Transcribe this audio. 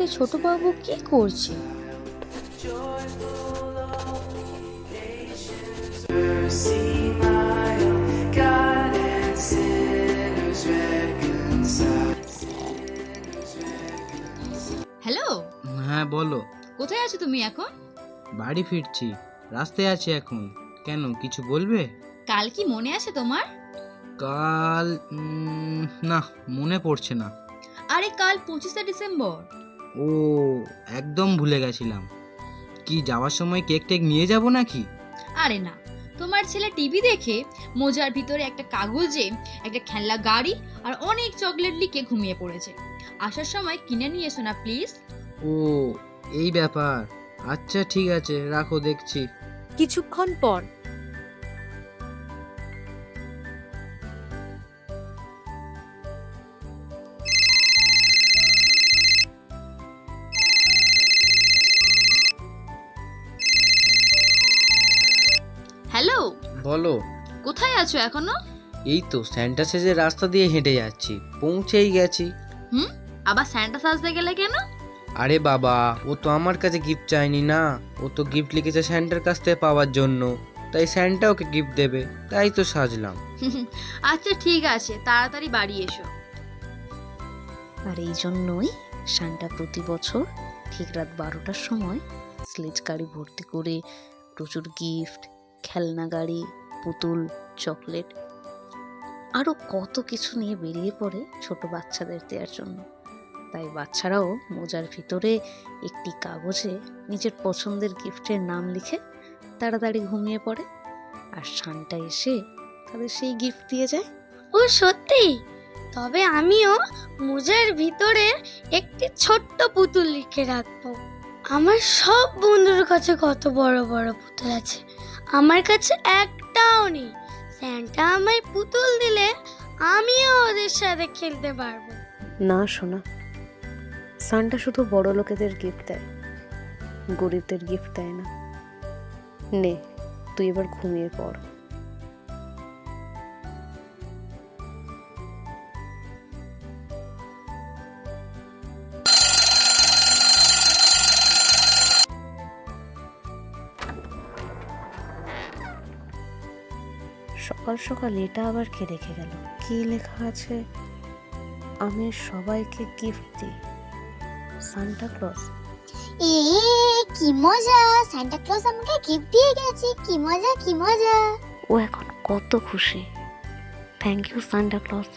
রাতে ছোট বাবু কি করছে? হ্যালো, হ্যাঁ বলো। কোথায় আছো তুমি এখন? বাড়ি ফিরছি, রাস্তায় আছি এখন। কেন, কিছু বলবে? কাল কি মনে আছে তোমার? কাল না, মনে পড়ছে না। আরে কাল 25শে ডিসেম্বর। ও, একদম ভুলে গেছিলাম। কি যাওয়ার সময় কেক টেক নিয়ে যাব নাকি? আরে না, তোমার ছেলে টিভি দেখে মোজার ভিতরে একটা কাগজে একটা খেলনা গাড়ি আর অনেক চকলেট লিখে ঘুমিয়ে পড়েছে। আসার সময় কিনে নিয়ে এসো না প্লিজ। ও, এই ব্যাপার। আচ্ছা ঠিক আছে, রাখো, দেখছি। কিছুক্ষণ পর হ্যালো, বলো। কোথায় আছো এখনো? এই তো স্যান্টা সেজে রাস্তা দিয়ে হেঁটে যাচ্ছি, পৌঁছেই গেছি। আবার স্যান্টা সাজতে গেলে কেন? আরে বাবা, ও তো আমার কাছে গিফট চায়নি না, ও তো গিফট লিখেছে স্যান্টার কাছ থেকে পাওয়ার জন্য। তাই স্যান্টা ওকে গিফট দেবে, তাই তো সাজলাম। আচ্ছা ঠিক আছে, তাড়াতাড়ি বাড়ি এসো। আর এই জন্যই সান্টা প্রতি বছর ঠিক রাত 12টার সময় স্লেজ গাড়ি ভর্তি করে প্রচুর গিফট, খেলনা গাড়ি, পুতুল, চকলেট আরও কত কিছু নিয়ে বেরিয়ে পড়ে ছোট বাচ্চাদের দেওয়ার জন্য। তাই বাচ্চারাও মোজার ভিতরে একটি কাগজে নিজের পছন্দের গিফটের নাম লিখে তাড়াতাড়ি ঘুমিয়ে পড়ে, আর সান্টা এসে তাদের সেই গিফট দিয়ে যায়। ও সত্যি? তবে আমিও মোজার ভিতরে একটি ছোট্ট পুতুল লিখে রাখবো। আমার সব বন্ধুর কাছে কত বড় বড় পুতুল আছে, আমার কাছে একটাও নেই। স্যান্টা আমায় পুতুল দিলে আমিও ওদের সাথে খেলতে পারবো। না শোনা, সান্টা শুধু বড় লোকেদের গিফট দেয়, গরিবদের গিফট দেয় না। নে, তুই এবার ঘুমিয়ে পড়। সকাল সকাল এটা আবার কে রেখে গেল? কি লেখা আছে? আমি সবাইকে গিফট দিই, সান্টা ক্লজ। কি মজা, সান্টা ক্লজ আমাকে গিফট দিয়ে গেছে, কি মজা কি মজা। ও এখন কত খুশি। Thank you Santa clause.